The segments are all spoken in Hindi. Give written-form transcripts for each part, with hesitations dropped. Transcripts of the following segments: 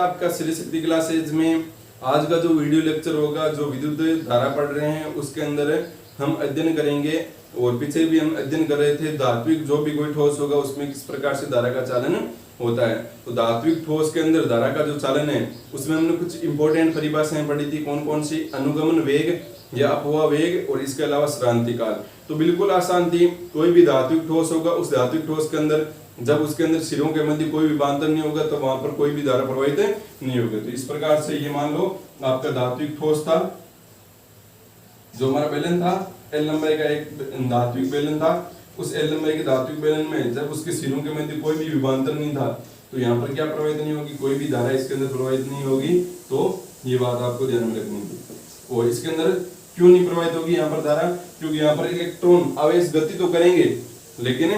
आपका श्री शक्ति क्लासेज में आज का जो वीडियो लेक्चर होगा, जो विद्युत धारा पढ़ रहे हैं उसके अंदर हम अध्ययन करेंगे। और पीछे भी हम अध्ययन कर रहे थे धात्विक जो भी कोई ठोस होगा उसमें किस प्रकार से धारा का चालन होता है। तो धात्विक ठोस के अंदर धारा का जो चालन है उसमें हमने कुछ इंपॉर्टेंट परिभाषाएं पढ़ी थी। कौन कौन सी? अनुगमन वेग या अपवाह वेग और इसके अलावा श्रांति काल। तो बिल्कुल आसान थी। कोई भी धात्विक ठोस होगा, उस धात्विक ठोस के अंदर जब उसके अंदर सिरों के मध्य कोई विभांतर नहीं होगा तो वहां पर कोई भी धारा प्रवाहित नहीं होगी। तो इस प्रकार से ये मान लो आपका धात्विक ठोस था, जो हमारा बेलन था एल लंबाई का एक धात्विक बेलन था। उस एल लंबाई के धात्विक बेलन में जब उसके सिरों के मध्य कोई भी विभांतर नहीं था तो यहाँ पर क्या प्रवाहित नहीं होगी, कोई भी धारा इसके अंदर प्रवाहित नहीं होगी। तो ये बात आपको ध्यान में रखनी है। और इसके अंदर क्यों नहीं प्रवाहित होगी यहाँ पर धारा? क्योंकि यहाँ पर इलेक्ट्रॉन आवेश गति तो करेंगे, लेकिन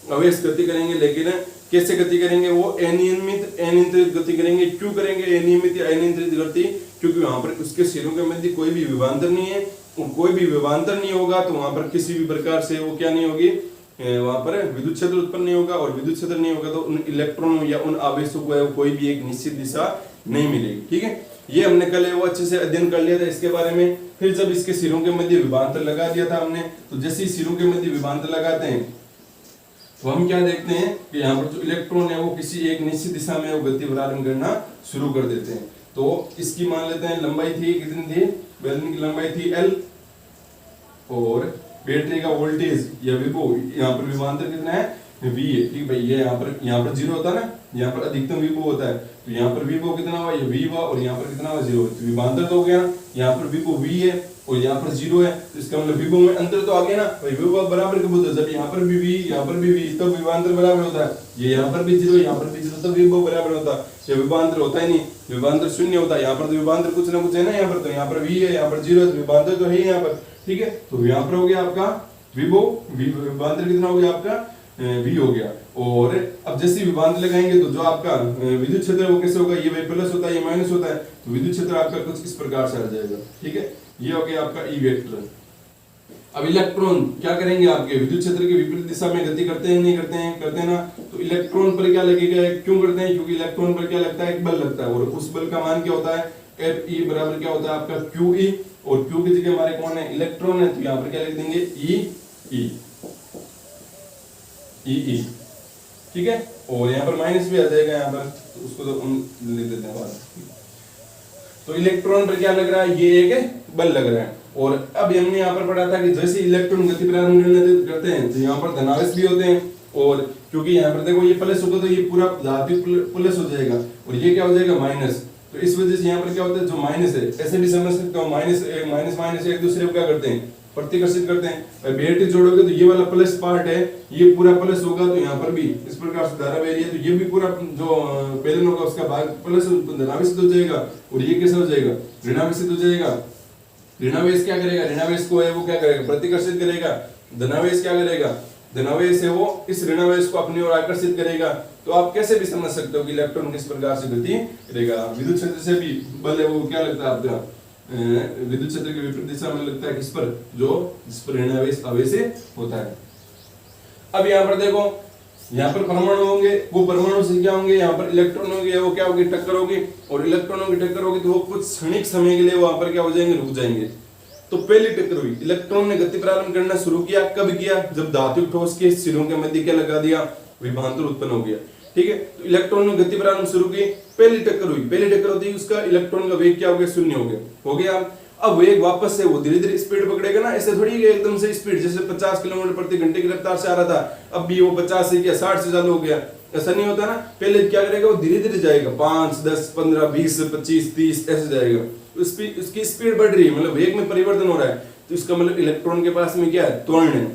आवेश गति करेंगे लेकिन कैसे गति करेंगे? वो अनियमित अनियंत्रित गति करेंगे। क्यों करेंगे अनियमित या अनियंत्रित गति? क्योंकि वहां पर उसके सिरों के मध्य कोई भी विभांतर नहीं है। और कोई भी विभांतर नहीं होगा तो वहां पर किसी भी प्रकार से वो क्या नहीं होगी, वहां पर विद्युत क्षेत्र उत्पन्न नहीं होगा। और विद्युत क्षेत्र नहीं होगा तो उन इलेक्ट्रॉनों या उन आवेशों को कोई भी एक निश्चित दिशा नहीं मिलेगी। ठीक है, ये हमने कल वो अच्छे से अध्ययन कर लिया था इसके बारे में। फिर जब इसके सिरों के मध्य विभांतर लगा दिया था हमने, तो जैसे ही सिरों के मध्य विभांतर लगाते हैं तो हम क्या देखते हैं कि यहाँ पर जो इलेक्ट्रॉन है वो किसी एक निश्चित दिशा में वो गति प्रारंभ करना शुरू कर देते हैं। तो इसकी मान लेते हैं लंबाई थी, कितनी थी? बेलन की लंबाई थी L और बैटरी का वोल्टेज या विभव, यहाँ पर विभवांतर कितना है? V है। ठीक भाई, ये यहाँ पर 0 होता है ना, यहाँ पर अधिकतम विभव होता है। तो यहाँ पर विभव कितना हुआ? ये V हुआ। और यहाँ पर कितना हुआ? 0। तो विभवांतर तो हो गया, यहाँ पर विभव V है और यहाँ पर 0 है। तो इसका मतलब विभव में अंतर तो आ गया ना भाई। विभव बराबर कब होता है? जब यहाँ पर भी V यहाँ पर भी V, तो विभवांतर बराबर होता है। ये यहाँ पर भी 0 यहाँ पर भी 0, तो विभव बराबर होता है। ये विभवांतर होता ही नहीं, विभवांतर शून्य होता है। यहाँ पर तो विभवांतर कुछ ना कुछ है ना, यहाँ पर तो यहाँ पर V है, यहाँ पर 0 है, तो विभवांतर तो है ही यहाँ पर। ठीक है, तो यहाँ पर हो गया आपका विभव, विभवांतर कितना हो गया आपका? V हो गया। और अब जैसे विभवांतर लगाएंगे तो जो आपका विद्युत क्षेत्र है वो कैसे होगा? ये प्लस होता है, ये माइनस होता है। तो विद्युत क्षेत्र आपका कुछ इस प्रकार से आ जाएगा। ठीक है, ये हो गया आपका E वेक्टर। अब इलेक्ट्रॉन क्या करेंगे? आपके विद्युत क्षेत्र के विपरीत दिशा में गति करते हैं नहीं करते हैं? करते हैं ना। तो इलेक्ट्रॉन पर क्या लगेगा? क्यों करते हैं? क्योंकि इलेक्ट्रॉन पर क्या लगता है? एक बल लगता है। और उस बल का मान क्या होता है? Fe बराबर क्या होता है आपका? QE। और Q की जगह हमारे कौन है? इलेक्ट्रॉन है। तो यहाँ पर क्या लिख देंगे? E। ठीक है, और यहाँ पर माइनस भी आ जाएगा यहाँ पर, तो उसको तो हम लिख देते हैं बाद। तो इलेक्ट्रॉन पर क्या लग रहा है? ये एक बल लग रहा है। और अब हमने यहाँ पर पढ़ा था कि जैसे इलेक्ट्रॉन गति प्रारंभ करते हैं तो यहाँ पर धनावेश भी होते हैं। और क्योंकि यहाँ पर देखो ये प्लस होगा तो ये पूरा धातु प्लस हो जाएगा और ये क्या हो जाएगा? माइनस। तो इस वजह से यहाँ पर क्या होता है? जो माइनस है, ऐसे भी समझ सकते हो, माइनस एक दूसरे को क्या करते हैं? प्रतिकर्षित करते हैं। बैटरी जोड़ोगे तो ये वाला प्लस पार्ट है, ये पूरा प्लस होगा। तो यहाँ पर भी इस प्रकार से धारा बह रही है, तो ये भी पूरा जो बेलन होगा उसका भाग प्लस धनावेशित हो जाएगा। और ये कैसा हो जाएगा? ऋणावेशित हो जाएगा। ऋणावेश क्या करेगा? ऋणावेश को है वो क्या करेगा? प्रतिकर्षित करेगा। धनावेश क्या करेगा? धनावेश है वो इस ऋणावेश को अपनी ओर आकर्षित करेगा। तो आप कैसे भी समझ सकते हो कि इलेक्ट्रॉन किस प्रकार से गति करेगा। विद्युत क्षेत्र से भी बल है वो क्या लगता है आपका? विद्युत क्षेत्र के विपरीत दिशा में लगता है किस पर? जिस पर ऋणावेश आवेश होता है। अब यहाँ पर देखो, यहाँ पर परमाणु होंगे, वो परमाणु से क्या होंगे? यहाँ पर इलेक्ट्रॉन होंगे, वो क्या होगी? टक्कर होगी। और इलेक्ट्रॉनों की टक्कर होगी तो वो कुछ क्षणिक समय के लिए वहां पर क्या हो जाएंगे? रुक जाएंगे। तो पहली टक्कर हुई, इलेक्ट्रॉन ने गति प्रारंभ करना शुरू किया। कब किया? जब धात्विक ठोस के सिरों के मध्य क्या लगा दिया? विभवांतर उत्पन्न हो गया। ठीक है, तो इलेक्ट्रॉन ने गति प्रारंभ शुरू की, पहली टक्कर हुई। पहली टक्कर होती है उसका इलेक्ट्रॉन का वेग क्या हो गया? शून्य हो गया। अब वेग वापस से वो धीरे धीरे स्पीड पकड़ेगा ना, ऐसे थोड़ी एकदम से स्पीड, जैसे 50 किलोमीटर प्रति घंटे की रफ्तार से आ रहा था, अब भी वो 50 से क्या 60 से चालू हो गया। ऐसा नहीं होता ना, पहले क्या करेगा? वो धीरे धीरे जाएगा, 5, 10, 15, 20, 25, 30 ऐसे जाएगा। उसकी स्पीड बढ़ रही है, मतलब वेग में परिवर्तन हो रहा है। तो इसका मतलब इलेक्ट्रॉन के पास में क्या है? त्वरण है।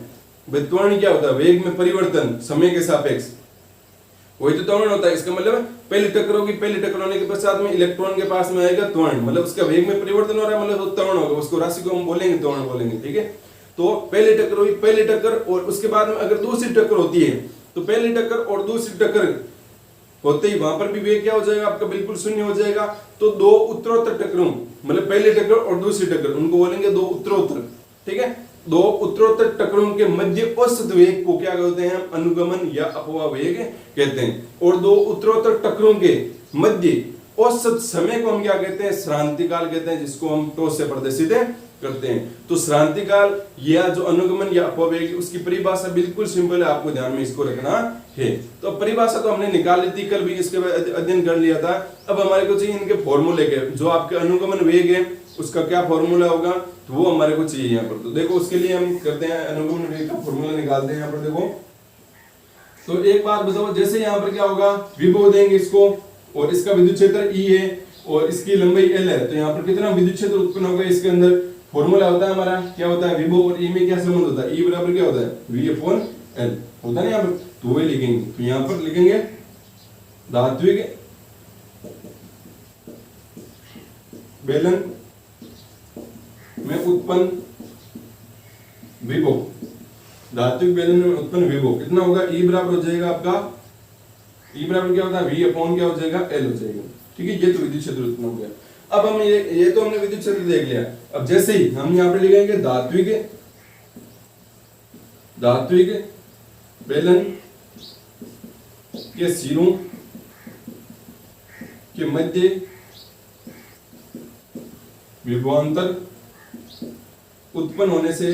भाई त्वरण क्या होता है? वेग में परिवर्तन समय के सापेक्ष, वही तो त्वरण होता है। इसका मतलब पहली टक्कर होगी, पहली टक्कर होने के पश्चात में इलेक्ट्रॉन के पास में आएगा त्वरण, मतलब उसका वेग में परिवर्तन हो रहा है, मतलब त्वरण होगा। उसको राशि को हम बोलेंगे त्वरण बोलेंगे। ठीक है, तो पहली टक्कर हुई, पहली टक्कर, और उसके बाद में अगर दूसरी टक्कर होती है तो पहली टक्कर और दूसरी टक्कर होते ही वहां पर भी वेग क्या हो जाएगा आपका? बिल्कुल शून्य हो जाएगा। तो दो उत्तरोत्तर टक्करों, मतलब पहली टक्कर और दूसरी टक्कर, उनको बोलेंगे दो उत्तरोत्तर। ठीक है, दो उत्तरोत्तर टक्करों के मध्य औसत वेग को क्या कहते हैं? अनुगमन या अपवाह वेग कहते हैं। और दो उत्तरोत्तर टक्करों के मध्य औसत समय को हम क्या कहते हैं, श्रांति काल कहते हैं, जिसको हम टॉस से प्रदर्शित करते हैं। तो श्रांति काल या जो अनुगमन या अपवेग, उसकी परिभाषा बिल्कुल सिंपल है, आपको ध्यान में इसको रखना है। तो परिभाषा तो हमने निकाल ली थी, कल भी इसके अध्ययन कर लिया था। अब हमारे को चाहिए इनके फॉर्मूले के, जो आपके अनुगमन वेग है उसका क्या फॉर्मूला होगा, तो वो हमारे को चाहिए यहाँ पर। तो देखो उसके लिए हम करते हैं, अनुगमन वेग का फॉर्मूला निकालते हैं यहाँ पर। देखो तो एक बात बताओ, जैसे यहाँ पर क्या होगा, विभव देंगे इसको, और इसका विद्युत क्षेत्र E है और इसकी लंबाई L है, तो यहाँ पर कितना विद्युत क्षेत्र उत्पन्न होगा इसके अंदर। फॉर्मूला होता है हमारा, क्या होता है, विभव और E में क्या संबंध होता है, E बराबर क्या होता है, V/L होता है ना यहाँ पर। तो वही लिखेंगे, तो यहाँ पर लिखेंगे धात्विक बेलन में उत्पन्न विभव, धात्विक बेलन में उत्पन्न विभव कितना होगा, E बराबर हो जाएगा आपका, E बराबर क्या होता है, V/ क्या हो जाएगा, L हो जाएगा। ठीक है, ये तो विद्युत क्षेत्र उत्पन्न हो गया। अब हम ये तो हमने विद्युत क्षेत्र देख लिया। अब जैसे ही हम यहाँ पे लिखेंगे धात्विक बेलन के सिरों के मध्य विभवांतर उत्पन्न होने से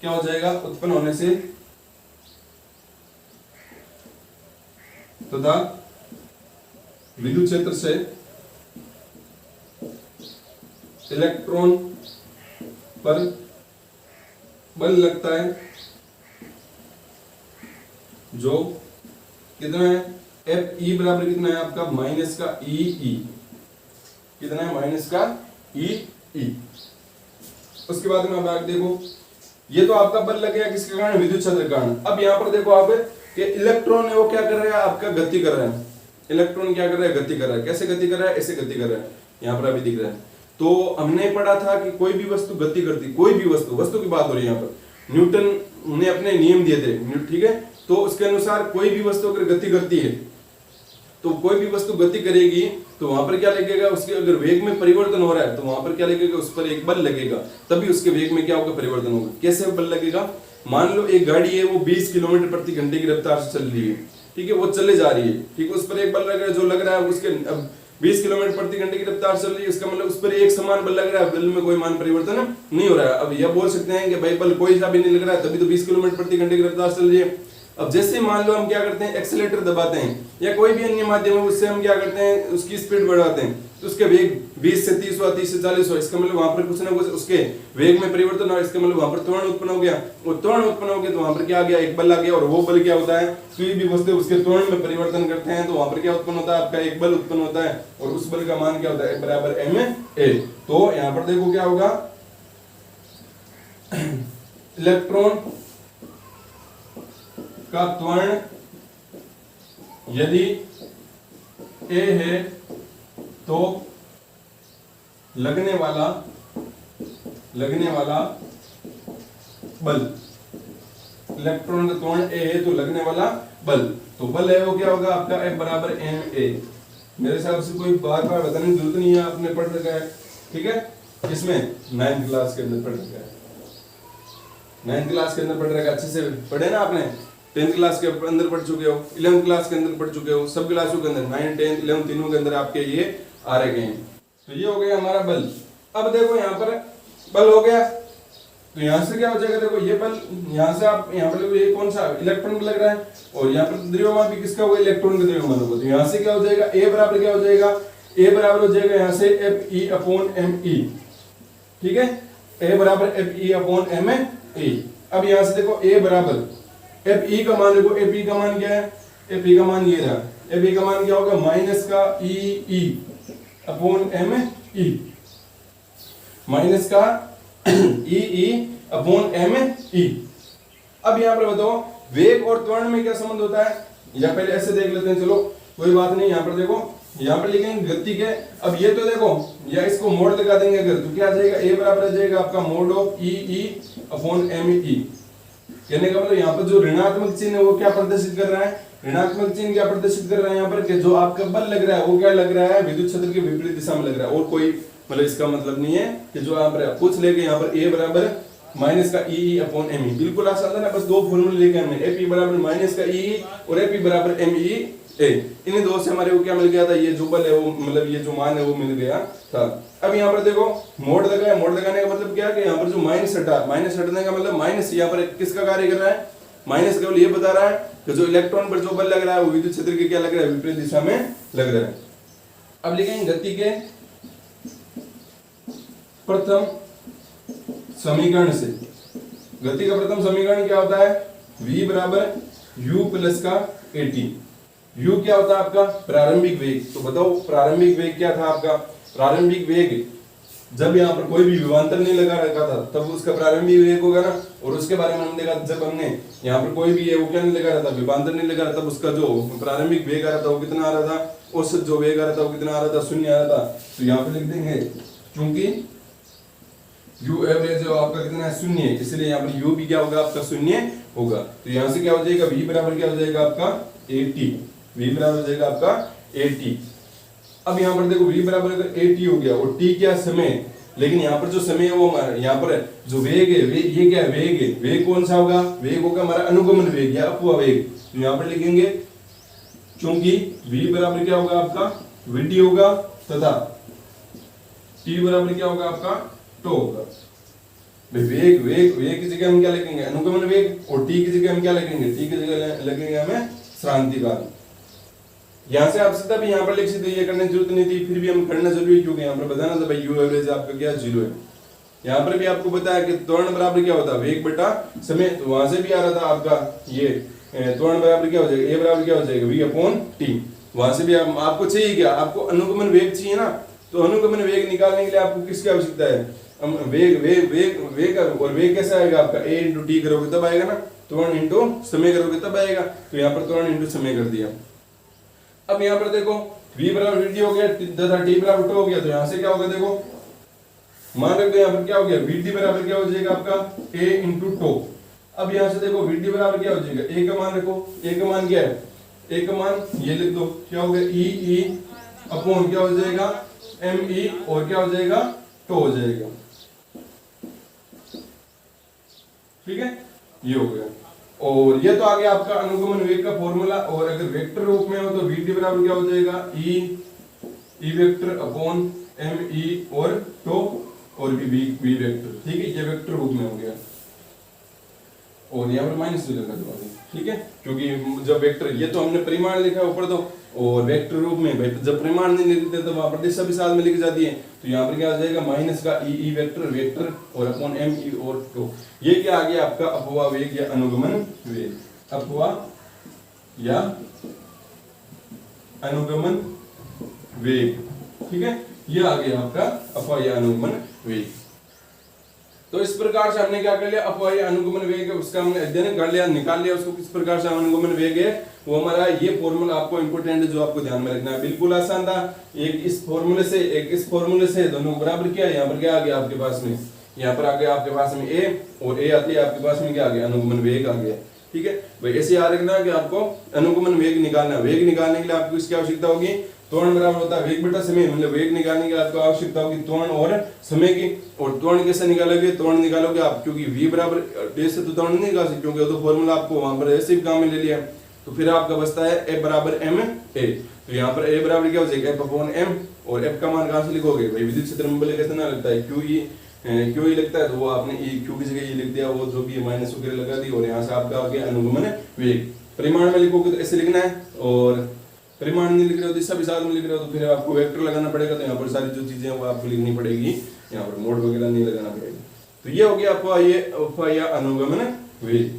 क्या हो जाएगा, उत्पन्न होने से तथा विद्युत क्षेत्र से इलेक्ट्रॉन पर बल लगता है, जो कितना है, Fe बराबर कितना है आपका, माइनस का E, कितना है, माइनस का E। उसके बाद में आप देखो, ये तो आपका बल लगेगा किसके कारण, विद्युत क्षेत्र के कारण। अब यहाँ पर देखो आप कि इलेक्ट्रॉन है वो क्या कर रहा है, आपका गति कर रहा है। इलेक्ट्रॉन क्या कर रहा है, गति कर रहा है। कैसे गति कर रहा है, ऐसे गति कर रहा है, यहाँ पर अभी दिख रहा है। तो हमने पढ़ा था कि कोई भी वस्तु गति करती, कोई भी वस्तु की बात हो रही है यहाँ पर, न्यूटन ने अपने नियम दिए थे, ठीक है। तो उसके अनुसार कोई भी वस्तु अगर गति करती है, तो कोई भी वस्तु गति करेगी तो वहां पर क्या लगेगा, उसके अगर वेग में परिवर्तन हो रहा है तो वहां पर क्या लगेगा, उस पर एक बल लगेगा, तभी उसके वेग में क्या होगा, परिवर्तन होगा। कैसे बल लगेगा, मान लो एक गाड़ी है, वो 20 किलोमीटर प्रति घंटे की रफ्तार से चल रही है, ठीक है, वो चले जा रही है, ठीक है, उस पर एक बल लग रहा है, जो लग रहा है उसके 20 किलोमीटर प्रति घंटे की रफ्तार चल रही है, इसका मतलब उस पर एक समान बल लग रहा है, बल में कोई मान परिवर्तन नहीं हो रहा है। अब यह बोल सकते हैं कि भाई बल कोई सा भी नहीं लग रहा है, तभी तो 20 किलोमीटर प्रति घंटे की रफ्तार चल रही है। अब जैसे मान लो हम क्या करते हैं, एक्सेलेरेटर दबाते हैं या कोई भी अन्य माध्यम है, उससे हम क्या करते हैं, उसकी स्पीड बढ़ाते हैं, तो उसके वेग 20 से 30 हुआ, 30 से 40 हुआ, इसका मतलब वहां पर कुछ ना कुछ उसके वेग में परिवर्तन हुआ, इसका मतलब वहां पर त्वरण उत्पन्न हो गया। और त्वरण उत्पन्न हो गया तो वहां पर क्या आ गया, एक बल आ गया। और वो बल क्या होता है, कोई भी वस्तु उसके त्वरण में परिवर्तन करते हैं तो वहां पर क्या उत्पन्न होता है, आपका एक बल उत्पन्न होता है, और उस बल का मान क्या होता है, बराबर ma। तो यहाँ पर देखो क्या होगा, इलेक्ट्रॉन का त्वरण यदि A है तो लगने वाला बल, इलेक्ट्रॉन का त्वरण A है तो लगने वाला बल, तो बल है वो क्या होगा आपका, F बराबर ma। मेरे हिसाब से कोई बार बार बताने की जरूरत नहीं है, आपने पढ़ रखा है, ठीक है। इसमें 9th क्लास के अंदर पढ़ रखा है, 9th क्लास के अंदर पढ़ रखा है, अच्छे से पढ़े ना आपने। 10th क्लास के अंदर पढ़ चुके हो, 11th क्लास के अंदर पढ़ चुके हो, सब क्लासों के अंदर 9, 10, 11 तीनों के अंदर आपके ये आ रहे हैं। तो ये हो गया हमारा बल। अब देखो यहाँ पर बल हो गया, तो यहाँ से क्या हो जाएगा, देखो ये बल, यहाँ से आप यहाँ पर ये कौन सा इलेक्ट्रॉन लग रहा है, और यहाँ पर द्रव्यमान भी किसका होगा, इलेक्ट्रॉन का द्रव्यमान होगा। तो यहाँ से क्या हो जाएगा, A बराबर क्या हो जाएगा, A बराबर हो जाएगा यहाँ से Fe/me, ठीक है, A बराबर Fe/me। अब यहाँ से देखो A बराबर Fe का मान, देखो Fe का मान क्या है, Fe का मान ये रहा, Fe का मान क्या होगा, माइनस का E/me, माइनस का E/me। अब यहाँ पर बताओ वेग और त्वरण में क्या संबंध होता है, या पहले ऐसे देख लेते हैं, चलो कोई बात नहीं। यहाँ पर देखो, यहाँ पर लिखेंगे गति के, अब ये तो देखो, या इसको मोड लगा देंगे अगर, तो क्या आ जाएगा, A बराबर आ जाएगा आपका मोड ऑफ E/me। कहने का मतलब यहाँ पर जो ऋणात्मक चिन्ह है वो क्या प्रदर्शित कर रहा है, ऋणात्मक चिन्ह क्या प्रदर्शित कर रहा है यहाँ पर, कि जो आपका बल लग रहा है वो क्या लग रहा है, विद्युत क्षेत्र के विपरीत दिशा में लग रहा है, और कोई मतलब इसका मतलब नहीं है कि जो यहाँ पर पूछ लेंगे यहाँ पर A बराबर माइनस का ई अपॉन एम ई। बिल्कुल आसान था ना, बस दो फॉर्मूले लेके हमने एपी बराबर माइनस का ई और एपी बराबर एम ई ए। इन दो से हमारे को क्या मिल गया था, ये जो बल है वो मतलब ये जो मान है वो मिल गया था। अब यहाँ पर देखो मोड लगाया, मोड लगाने का मतलब क्या है कि यहाँ पर जो माइनस हटा, माइनस हटने का मतलब माइनस यहाँ पर किसका कार्य कर रहा है, माइनस केवल ये बता रहा है कि जो इलेक्ट्रॉन पर जो बल लग रहा है वो विद्युत क्षेत्र के क्या लग रहा है, विपरीत दिशा में लग रहा है। अब लिखेंगे गति के प्रथम समीकरण से, गति का प्रथम समीकरण क्या होता है, v बराबर u प्लस का at। u क्या होता है आपका प्रारंभिक वेग। तो बताओ प्रारंभिक वेग क्या था आपका, प्रारंभिक वेग जब यहाँ पर कोई भी विभवांतर नहीं लगा रखा था तब उसका प्रारंभिक वेग होगा ना। और उसके बारे में हमने देखा जब हमने यहाँ पर कोई भी है वो क्या नहीं लगा रहा था, विभवांतर नहीं लगा रहा, तब उसका जो प्रारंभिक वेग आ रहा था वो कितना आ रहा था, औसत जो वेग आ रहा था वो कितना आ रहा था, शून्य आ रहा था। तो यहाँ पे लिख देंगे क्योंकि u एवरेज जो आपका कितना है, शून्य है, इसलिए यहाँ पर u भी क्या होगा आपका शून्य होगा। तो यहाँ से क्या हो जाएगा, v बराबर क्या हो जाएगा आपका 80, v बराबर हो जाएगा आपका 80। अब यहाँ पर देखो v बराबर अगर 80 हो गया और t क्या समय, लेकिन यहाँ पर जो समय है वो यहाँ पर जो वेग है ये क्या है, वेग है। वेग कौन सा होगा, वेग होगा हमारा अनुगमन वेग या अपवाह वेग। तो यहाँ पर लिखेंगे क्योंकि v बराबर क्या होगा आपका vt होगा तथा t बराबर क्या होगा आपका टो होगा। वेग वेग वेग की जगह हम क्या लिखेंगे, अनुगमन वेग, और टी की जगह हम क्या लिखेंगे, टी की जगह लगेंगे हमें क्रांति काल। यहाँ से आप सीधा भी यहाँ पर लिख सकते, ये करने की जरूरत नहीं थी, फिर भी हम करना जरूरी है क्योंकि यहाँ पर बताना था भाई यू एवरेज आपका क्या 0 है। यहाँ पर भी आपको बताया कि त्वरण बराबर क्या होता है, वेग बटा समय। तो वहां से भी आ रहा था आपका ये त्वरण बराबर क्या हो जाएगा, ए बराबर क्या हो जाएगा v अपॉन टी। वहां से भी आपको चाहिए क्या, आपको अनुगमन वेग चाहिए ना। तो अनुगमन वेग निकालने के लिए आपको किसकी आवश्यकता है, वेग वेग वेग वेग और वेग कैसा आएगा आपका a इंटू टी करोगे तब आएगा ना, त्वरण इंटू समय करोगे तब आएगा। तो यहाँ पर त्वरण इंटू समय कर दिया। अब यहाँ पर देखो v बराबर vt हो गया तथा t बराबर टो हो गया। तो यहाँ से क्या होगा, देखो मान रखो यहाँ पर क्या हो गया, vt बराबर क्या हो जाएगा आपका a इंटू टो। अब यहाँ से देखो vt बराबर क्या हो जाएगा, a का मान रखो, a का मान क्या है, a का मान ये लिख दो क्या हो गया e अपॉन क्या हो जाएगा me और क्या हो जाएगा टो हो जाएगा। ठीक है, ये हो गया। और ये तो आ गया आपका अनुगमन वेग का फॉर्मूला। और अगर वेक्टर रूप में हो तो vt बराबर क्या हो जाएगा e वेक्टर अपॉन me और टो और v वेक्टर। ठीक है, ये वेक्टर रूप में हो गया और यहाँ पर माइनस भी लगा दो। ठीक है, क्योंकि जब वेक्टर, ये तो हमने परिमाण लिखा है ऊपर तो, और वेक्टर रूप में भाई जब परिमाण नहीं लिखते तो वहां पर दिशा भी साथ में लिखी जाती है। तो यहाँ पर क्या आ जाएगा माइनस का ई वेक्टर वेक्टर और अपॉन एम ई और टो। ये क्या आ गया आपका अपवाह वेग या अनुगमन वेग, अपवाह या अनुगमन वेग। ठीक है, ये आ गया आपका अपवाह या अनुगमन वेग। तो इस प्रकार से हमने क्या कर लिया, अपवाह या अनुगमन वेग है उसका हमने अध्ययन कर लिया, निकाल लिया उसको किस प्रकार से अनुगमन वेग है। वो हमारा ये फॉर्मूला आपको इंपोर्टेंट है जो आपको ध्यान में रखना है। बिल्कुल आसान था, एक इस फॉर्मूले से एक इस फॉर्मूले से दोनों बराबर किया। यहाँ पर क्या आ गया आपके पास में, यहाँ पर आ गया आपके पास में a और a आती है आपके पास में क्या आ गया, अनुगमन वेग आ गया। ठीक है भाई, ऐसे याद रखना कि आपको अनुगमन वेग निकालना है। वेग निकालने के लिए आपको इसकी आवश्यकता होगी, त्वरण बराबर होता है वेग बटा समय। मतलब वेग निकालने के लिए आपको आवश्यकता होगी त्वरण और समय की। और त्वरण कैसे निकालोगे, त्वरण निकालोगे आप, क्योंकि v बराबर d से तो त्वरण नहीं निकाल सकते क्योंकि तो फॉर्मूला आपको वहां पर ऐसे भी काम में ले लिया। तो फिर आपका बचता है f बराबर m a। तो यहाँ पर a बराबर क्या हो जाएगा, f अपॉन m। और f का मान कहाँ से लिखोगे भाई, विद्युत क्षेत्र में बल कितना लगता है, क्यू ई लगता है। तो वो आपने क्यू की जगह लिख दिया, वो जो भी माइनस वगैरह लगा दी। और यहाँ से आपका आ गया अनुगमन वेग। परिमाण में लिखोगे तो ऐसे लिखना है, और परिमाण नहीं लिख रहे हो दिशा भी साथ में लिख रहे हो तो फिर आपको वेक्टर लगाना पड़ेगा। तो यहाँ पर सारी जो चीजें वो आपको लिखनी पड़ेगी, यहाँ पर मोड वगैरह नहीं लगाना पड़ेगा। तो ये हो गया अपवाह या अनुगमन वेग।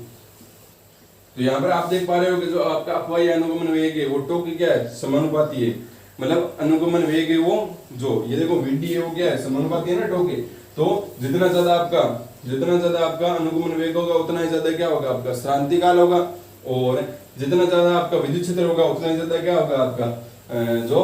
तो यहाँ पर आप देख पा रहे हो कि जो आपका अपवाह या अनुगमन वेग है वो टो की क्या है, समानुपाती है। मतलब अनुगमन वेग है वो जो ये देखो vd है वो क्या है, समानुपाती है ना टो के। तो जितना ज्यादा आपका अनुगमन वेग होगा उतना ही ज्यादा क्या होगा आपका क्रांति काल होगा। और जितना ज्यादा आपका विद्युत क्षेत्र होगा उतना ही ज्यादा क्या होगा आपका जो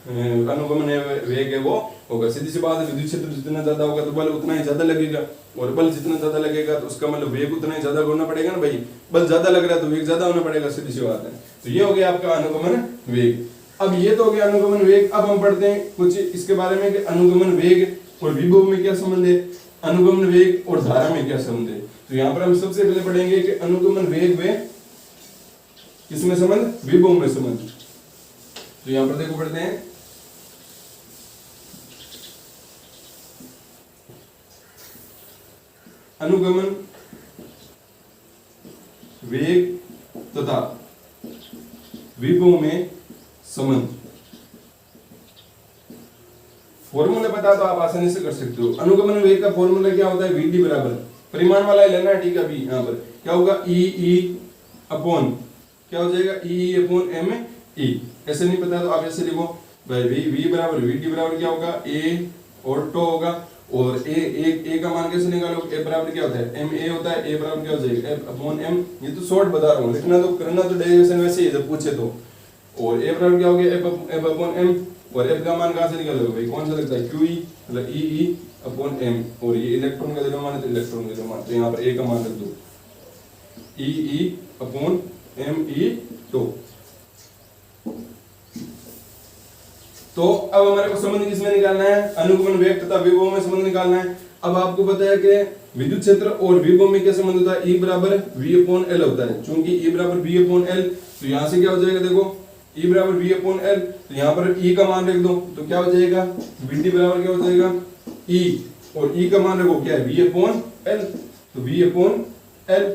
अनुगमन वेग है वो होगा। सीधी सी बात है, विद्युत क्षेत्र जितना ज्यादा होगा तो बल उतना ही ज्यादा लगेगा, और बल जितना ज्यादा लगेगा तो उसका मतलब वेग उतना ही ज्यादा होना पड़ेगा ना भाई। बल ज्यादा लग रहा है तो वेग ज्यादा होना पड़ेगा, सीधी सी बात है। तो ये हो गया आपका अनुगमन वेग। अब ये तो हो गया अनुगमन वेग। अब हम पढ़ते हैं कुछ इसके बारे में कि अनुगमन वेग और विभव में क्या संबंध है। अनुगमन वेग और धारा में क्या संबंध है। तो यहाँ पर हम सबसे पहले पढ़ेंगे कि अनुगमन वेग व किसमें संबंध, विभव में संबंध। तो यहाँ पर देखो पढ़ते हैं, अनुगमन वेग तथा विभव में संबंध। फॉर्मूला पता तो आप आसानी से कर सकते हो। अनुगमन वेग का फॉर्मूला क्या होता है, वीडी बराबर परिमाण वाला लेना है, ठीक है। अभी यहाँ पर क्या होगा, ई अपॉन क्या हो जाएगा, ई अपॉन एम ई। ऐसे नहीं पता तो आप ऐसे लिखो भाई, वी बराबर वीडी बराबर क्या होगा, ए और टो होगा। और ए का मान कैसे निकालो, ए बराबर क्या होता है, एम ए होता है, ए बराबर क्या हो जाएगा, एफ अपॉन एम। ये तो शॉर्ट बता रहा हूँ, लिखना तो करना तो डेरिवेशन वैसे ही जब पूछे तो। और ए बराबर क्या हो गया, एफ अपॉन एम। और एफ का मान कहाँ से निकालोगे भाई, कौन सा लगता है, क्यू ई मतलब ई अपॉन एम। और ये इलेक्ट्रॉन का द्रव्यमान है तो इलेक्ट्रॉन का द्रव्यमान, तो यहाँ पर ए का मान रख दो, ई अपॉन एम ई टो। तो अब हमारे को संबंध किसमें निकालना है, अनुगमन वेग तथा विभव में संबंध निकालना है। अब आपको पता है कि विद्युत क्षेत्र और विभव में क्या संबंध होता है, ई बराबर वी अपॉन एल होता है। चूंकि ई बराबर वी अपॉन एल, तो यहाँ से क्या हो जाएगा, देखो ई बराबर वी अपॉन एल, तो यहाँ पर ई का मान रख दो, तो क्या हो जाएगा, वीडी बराबर क्या हो जाएगा, ई और ई का मान रखो क्या है, वी अपॉन एल, तो वी अपॉन एल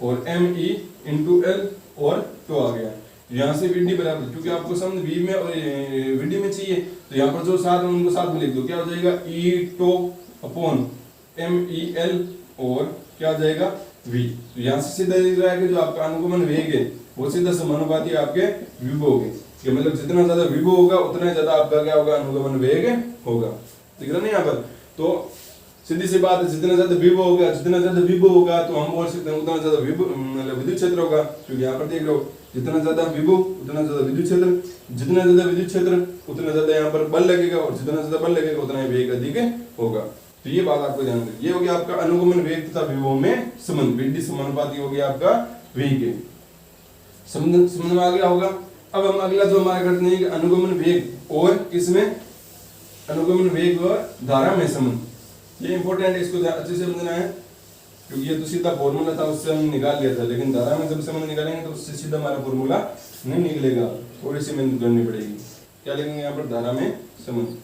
और एम ई इंटू एल और टो आ गया। यहाँ से वीडी बराबर, क्योंकि आपको समझ वी में और वीडी में चाहिए, तो यहाँ पर जो साथ में उनको साथ में लिख दो, क्या हो जाएगा, E to upon M E L और क्या हो जाएगा, वी। तो यहाँ से सीधा दिख रहा है कि जो आपका अनुगमन वेग है वो सीधा समानुपाती आपके विभव के, कि मतलब जितना ज्यादा विभव होगा उतना ज्यादा आपका क्या होगा, अनुगमन वेग होगा। दिख रहा नहीं यहाँ पर। तो सीधी सी बात है, जितना ज्यादा विभव होगा, जितना ज्यादा विभव होगा तो हम बोल सकते हैं उतना ज्यादा विभव मतलब विद्युत क्षेत्र होगा। क्योंकि यहाँ पर देख लो, जितना ज्यादा विभव उतना ज्यादा विद्युत क्षेत्र, जितना ज्यादा विद्युत क्षेत्र उतना ज्यादा यहाँ पर बल लगेगा, और जितना ज्यादा बल लगेगा उतना ही वेग अधिक होगा। तो ये बात आपको ध्यान रखिए। ये हो गया आपका अनुगमन वेग तथा विभव में संबंध, वीडी समानुपाती हो गया आपका वेग के संबंध में आ गया होगा। अब हम अगला जो हमारा करते हैं कि अनुगमन वेग और किसमें, अनुगमन वेग व धारा में संबंध। ये इंपॉर्टेंट है, इसको अच्छे से समझना है, क्योंकि ये तो सीधा फॉर्मूला था उससे हम निकाल लिया था, लेकिन धारा में जब संबंध निकालेंगे तो उससे सीधा हमारा फॉर्मूला नहीं निकलेगा, थोड़ी सी मेहनत करनी पड़ेगी। क्या लिखेंगे यहाँ पर, धारा में संबंध।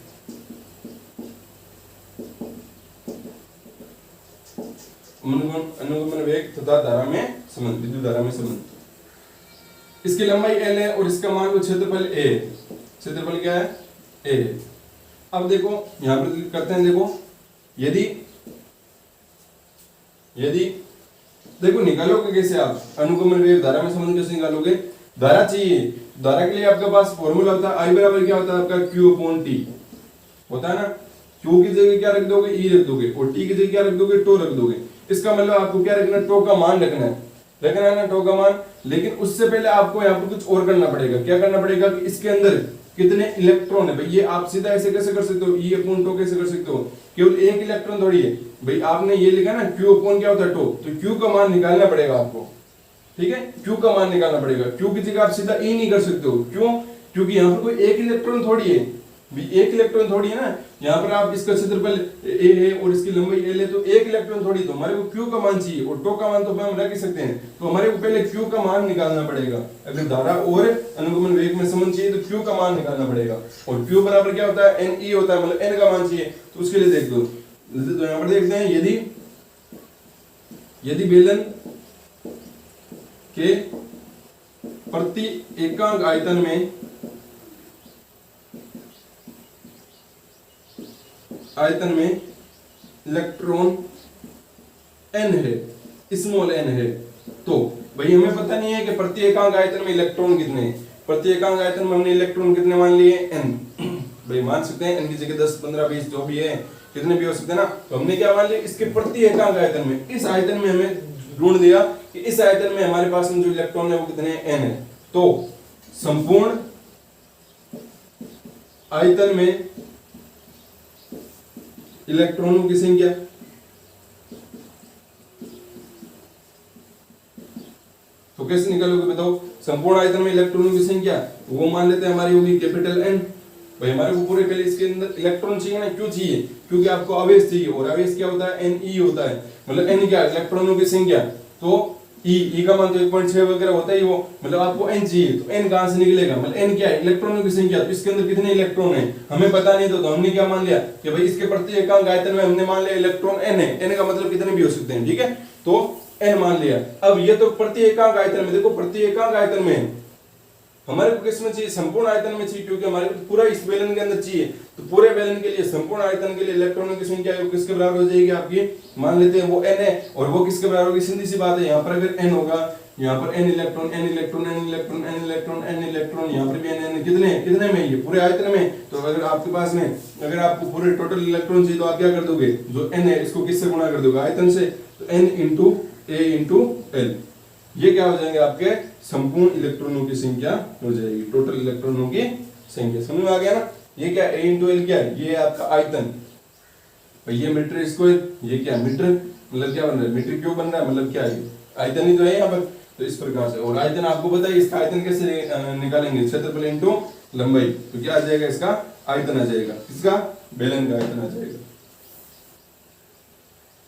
अनुगमन वेग तथा धारा में संबंध, विद्युत धारा में संबंध। इसकी लंबाई L है और इसका मान क्षेत्रफल A। क्षेत्रफल क्या है, A। अब देखो यहां पर करते हैं, देखो यदि देखो निकालोगे कैसे आप अनुगमन वेग धारा में संबंध कैसे निकालोगे, धारा चाहिए, धारा के लिए आपके पास फॉर्मूला होता है I बराबर क्या होता है आपका, Q अपॉन T होता है ना। Q की जगह क्या रख दोगे, E रख दोगे, और T की जगह क्या रख दोगे, टो रख दोगे। इसका मतलब आपको क्या रखना है, टो का मान रखना है ना, टो का मान। लेकिन उससे पहले आपको यहाँ पर कुछ और करना पड़ेगा। क्या करना पड़ेगा कि इसके अंदर कितने इलेक्ट्रॉन है भाई, ये आप सीधा ऐसे कैसे कर सकते हो, ई अपॉन टो कैसे कर सकते हो, केवल एक इलेक्ट्रॉन थोड़ी है भाई। आपने ये लिखा ना क्यू अपॉन क्या होता है टो, तो क्यू का मान निकालना पड़ेगा आपको, ठीक है। क्यू का मान निकालना पड़ेगा, क्यू की जगह आप सीधा ई नहीं कर सकते हो। क्यों, क्योंकि यहाँ पर कोई एक इलेक्ट्रॉन थोड़ी है, एक इलेक्ट्रॉन थोड़ी है ना। यहाँ पर आप इसका क्षेत्रफल ए है और इसकी लंबाई एल है, तो एक इलेक्ट्रॉन थोड़ी, तो हमारे को क्यू का मान चाहिए, और टो का मान तो हम रख ही सकते हैं। तो हमारे को पहले क्यू का मान निकालना पड़ेगा। अगर धारा और अनुगमन वेग में संबंध चाहिए तो क्यू का मान निकालना पड़ेगा, और क्यू बराबर क्या होता है, एन ई होता है, मतलब एन का मान चाहिए। तो उसके लिए देख दो, तो यहाँ पर देखते हैं, यदि बेलन के प्रति एकांक आयतन में इलेक्ट्रॉन n है, स्मॉल n है, तो भाई हमें पता नहीं है कि प्रति एकांक आयतन में इलेक्ट्रॉन कितने हैं। प्रति एकांक आयतन में हमने इलेक्ट्रॉन कितने मान लिए, n। भाई मान सकते हैं n की जगह 10 15 20 जो भी है, कितने भी हो सकते हैं ना। तो हमने क्या मान लिया, इसके प्रति एकांक आयतन में, इस आयतन में हमें ढूंढ दिया कि इस आयतन में हमारे पास में जो इलेक्ट्रॉन है वो कितने n है। तो संपूर्ण आयतन में इलेक्ट्रॉनों की संख्या, तो कैसे निकालोगे बताओ। संपूर्ण आयतन में इलेक्ट्रॉनों की संख्या वो मान लेते हैं हमारी होगी कैपिटल N, भाई हमारे को पूरे पहले इसके अंदर इलेक्ट्रॉन चाहिए ना, क्यों चाहिए? क्योंकि आपको आवेश चाहिए, और आवेश क्या होता है? Ne होता है, मतलब n क्या? इलेक्ट्रॉनों की संख्या। तो ई का मान तो 1.6 वगैरह होता ही वो, मतलब आपको n चाहिए, तो n कहां से निकलेगा? मतलब n क्या है? इलेक्ट्रॉनों की संख्या। तो इसके अंदर कितने इलेक्ट्रॉन है हमें पता नहीं, तो हमने क्या मान लिया कि भाई इसके प्रति एकांक आयतन में हमने मान लिया इलेक्ट्रॉन n है। n का मतलब कितने भी हो सकते हैं, ठीक है, तो n मान लिया। अब ये तो प्रति एकांक आयतन में, देखो प्रति एकांक आयतन में हमारे को किसमें चाहिए? संपूर्ण आयतन में चाहिए, क्योंकि हमारे को पूरा इस बेलन के अंदर चाहिए। तो पूरे बेलन के लिए, संपूर्ण आयतन के लिए इलेक्ट्रॉनों की संख्या किसके बराबर हो जाएगी आपकी? मान लेते हैं वो n है, और वो किसके बराबर होगी? सीधी सी बात है, यहाँ पर अगर n होगा, यहाँ पर n electron, n electron, n electron, n electron, n electron, यहाँ पर भी n कितने में? ये पूरे आयतन में। तो अगर आपके पास में, अगर आपको पूरे टोटल इलेक्ट्रॉन चाहिए, तो आप क्या कर दोगे? जो n है इसको किससे गुणा कर दोगे? आयतन से। तो n into a into l, ये क्या हो जाएंगे? आपके संपूर्ण इलेक्ट्रॉनों की संख्या हो जाएगी, टोटल इलेक्ट्रॉनों की संख्या। समझ में आ गया ना? ये क्या a इंटू एल क्या है? ये आपका आयतन। भाई ये मीटर स्क्वायर, ये क्या मीटर, मतलब क्या बन रहा है? मीटर क्यों बन रहा है? मतलब क्या है? आयतन ही तो है यहाँ पर। तो इस प्रकार से, और आयतन आपको पता है, इसका आयतन कैसे निकालेंगे? क्षेत्रफल इंटू लंबाई। तो क्या आ जाएगा? इसका आयतन आ जाएगा, इसका बेलन का आयतन आ जाएगा।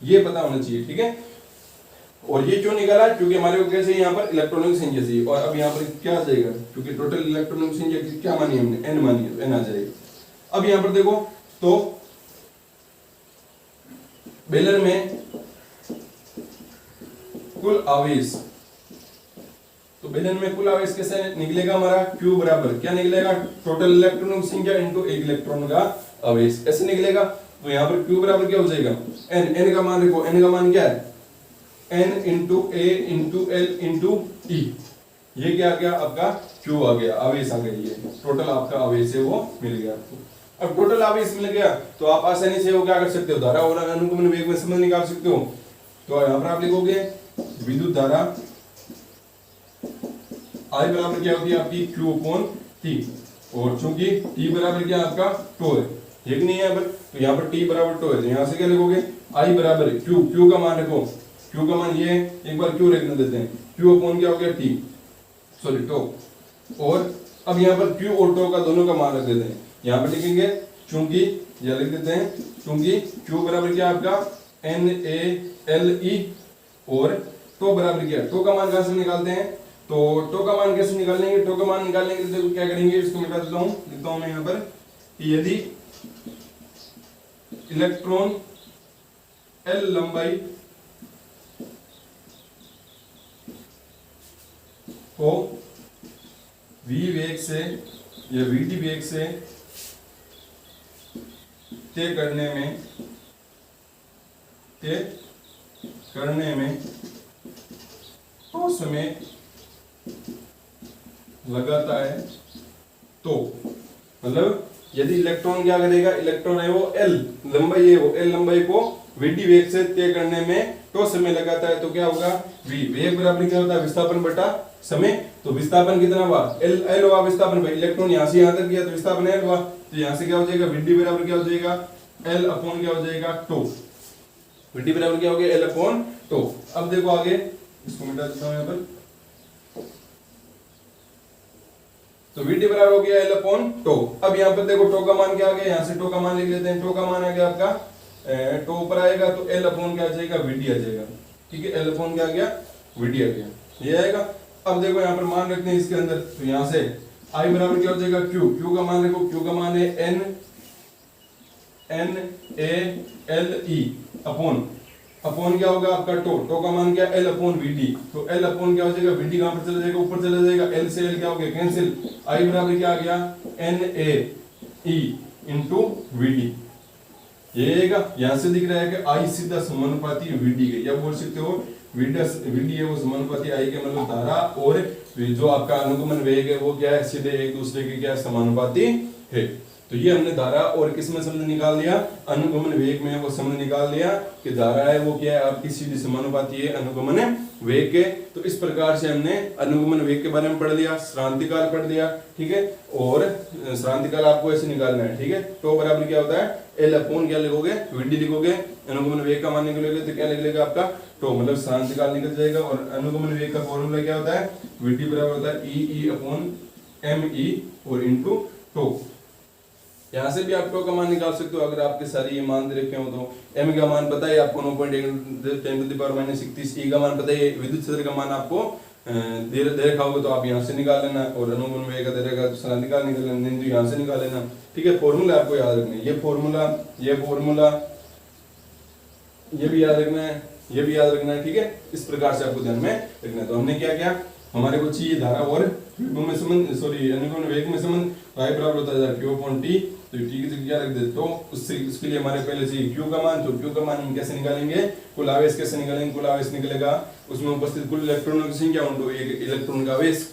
ये पता होना चाहिए, ठीक है। और ये क्यों निकाला? क्योंकि हमारे को कैसे यहाँ पर इलेक्ट्रॉनों की संख्या चाहिए, और अब यहाँ पर क्या आ जाएगा? क्योंकि टोटल इलेक्ट्रॉनों की संख्या क्या मानी हमने? n मानी है, तो n आ जाएगा। अब यहाँ पर देखो, तो बेलन में कुल आवेश, तो बेलन में कुल आवेश कैसे निकलेगा हमारा? Q बराबर क्या निकलेगा? टोटल इलेक्ट्रॉनों की संख्या इंटू एक इलेक्ट्रॉन का आवेश, ऐसे निकलेगा। तो यहाँ पर Q बराबर क्या हो जाएगा? n का मान देखो, n का मान क्या है? n into a into L into E. ये क्या आ गया? आपका Q आ गया, आवेश आ गया। ये टोटल आपका आवेश है वो मिल गया आपको। अब टोटल आवेश मिल गया, तो आप आसानी से वो क्या कर सकते हो? धारा और अनुगमन वेग में संबंध निकाल सकते हो। तो यहाँ पर आप लिखोगे विद्युत धारा I बराबर क्या होती है आपकी? Q अपॉन T, और चूंकि T बराबर क्या आपका? टो है, ठीक नहीं है? तो यहाँ पर T बराबर टो है, तो यहाँ से क्या लिखोगे? I बराबर Q का मान रखो, Q का मान ये, एक बार Q लिखने देते हैं, Q अपॉन क्या हो गया? T, सॉरी टो। और अब यहाँ पर Q और टो का दोनों का मान रख देते हैं। यहाँ पर लिखेंगे चूंकि, या लिख देते हैं चूंकि Q बराबर क्या आपका? NaLe, और टो बराबर क्या? टो का मान कहां से निकालते हैं? तो टो का मान कैसे निकालेंगे? टो का मान निकालने के लिए क्या करेंगे? इसको मिटा देता हूं, लिखता हूं मैं यहाँ पर कि यदि इलेक्ट्रॉन L लंबाई को v वेग से या vt वेग से तय करने में तो समय लगाता है, तो मतलब यदि इलेक्ट्रॉन क्या करेगा? इलेक्ट्रॉन है वो L लंबाई है, वो L लंबाई को vt वेग से तय करने में तो समय लगाता है, तो क्या होगा? v वेग बराबर क्या होता है? विस्थापन बटा समय। तो विस्थापन कितना हुआ? L हुआ विस्थापन। भाई इलेक्ट्रॉन यहाँ से यहाँ तक गया, तो विस्थापन L हुआ। तो यहाँ से क्या हो जाएगा? vt बराबर क्या हो जाएगा? L अपॉन क्या हो जाएगा? टो। vt बराबर क्या हो गया? L अपॉन टो। अब देखो आगे, इसको मिटा देता हूं यहाँ पर। तो vt बराबर हो गया L अपॉन टो। अब यहाँ पर देखो टो का मान क्या आ गया? यहाँ से टो का मान लिख लेते हैं। टो का मान आ गया आपका, टो ऊपर आएगा तो L अपॉन क्या आ जाएगा? vt आ जाएगा, ठीक है। L अपॉन क्या आ गया? vt आ गया, ये आएगा। अब देखो यहाँ पर मान रखते हैं इसके अंदर, तो यहाँ से I बराबर क्या हो जाएगा? Q का मान देखो, Q का मान है NaLe अपॉन क्या होगा आपका? टो का मान क्या? L upon vt। तो L अपॉन क्या हो जाएगा? vt कहां पर चला जाएगा? ऊपर चला जाएगा। L से L क्या हो गया? कैंसिल। I बराबर क्या आ गया? NaE into vt। ये आएगा। यहां से दिख रहा है कि I सीधा समानुपाती vt के, या बोल सकते हो vt है वो समानुपाती I के, मतलब धारा और जो आपका अनुगमन वेग है वो क्या है? सीधे एक दूसरे के क्या समानुपाती है। तो ये हमने धारा और किस में संबंध निकाल लिया? अनुगमन वेग में वो संबंध निकाल लिया कि धारा है वो क्या है? आपकी सीधी समानुपाती है अनुगमन वेग के। तो इस प्रकार से हमने अनुगमन वेग के बारे में पढ़ लिया, श्रांतिकाल पढ़ लिया, ठीक है। और श्रांतिकाल आपको ऐसे निकालना है, ठीक है। तो बराबर क्या होता है? L अपॉन क्या लिखोगे? vt लिखोगे। अनुगमन वेग का मान निकलोगे तो क्या निकलेगा आपका? टो, मतलब श्रांतिकाल निकल जाएगा। और अनुगमन वेग का फॉर्मूला क्या होता है? vt बराबर होता है E अपॉन me और इंटू टो। यहाँ से भी आप टो का मान निकाल सकते हो अगर आपके सारे ये मान दे रखे हो तो। एम का मान पता है आपको 9.10⁻⁻⁻⁻⁻⁻⁻⁻⁻⁻⁻⁻⁻⁻⁻⁻⁻⁻⁻⁻⁻⁻⁻⁻⁻ दे विद्युत क्षेत्र का मान आपको दे रखा होगा तो आप यहाँ से निकाल लेना, और अनुगुण वेग का दे रहेगा तो सलांती काल निकाल लेना, तो यहाँ से निकाल लेना। ठीक है, फॉर्मूला आपको याद रखना है, ये फॉर्मूला ये भी याद रखना है, ये भी याद रखना है। ठीक है, इस प्रकार से आपको ध्यान में रखना है। तो हमने क्या किया, हमारे को चाहिए धारा और विभव में संबंध, सॉरी अनुगुण वेग में संबंध, y बराबर होता है q अपॉन t, तो t की जगह क्या रख दे, तो उसके लिए हमारे पहले चाहिए q का मान, तो q का मान हम कैसे निकालेंगे, कुल आवेश कैसे निकालेंगे, कुल आवेश निकलेगा उसमें उपस्थित कुल इलेक्ट्रॉनों की संख्या उनको एक इलेक्ट्रॉन का आवेश,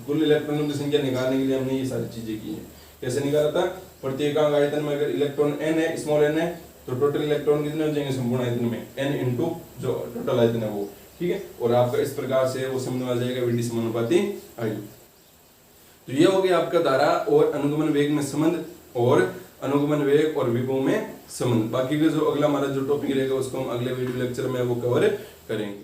कुल इलेक्ट्रॉनों की संख्या निकालने के लिए हमने ये सारी चीजें की है। कैसे निकाला था, प्रत्येकांक आयतन में अगर इलेक्ट्रॉन n है, स्मॉल n है, तो टोटल इलेक्ट्रॉन कितने हो जाएंगे संपूर्ण आयतन में, n इंटू जो टोटल आयतन है वो। ठीक है, और आपका इस प्रकार से वो समझ में आ जाएगा VD समानुपाती I। तो ये हो गया आपका धारा और अनुगमन वेग में संबंध और अनुगमन वेग और विभव में संबंध। बाकी का जो अगला हमारा जो टॉपिक रहेगा उसको हम अगले वीडियो लेक्चर में वो कवर करेंगे।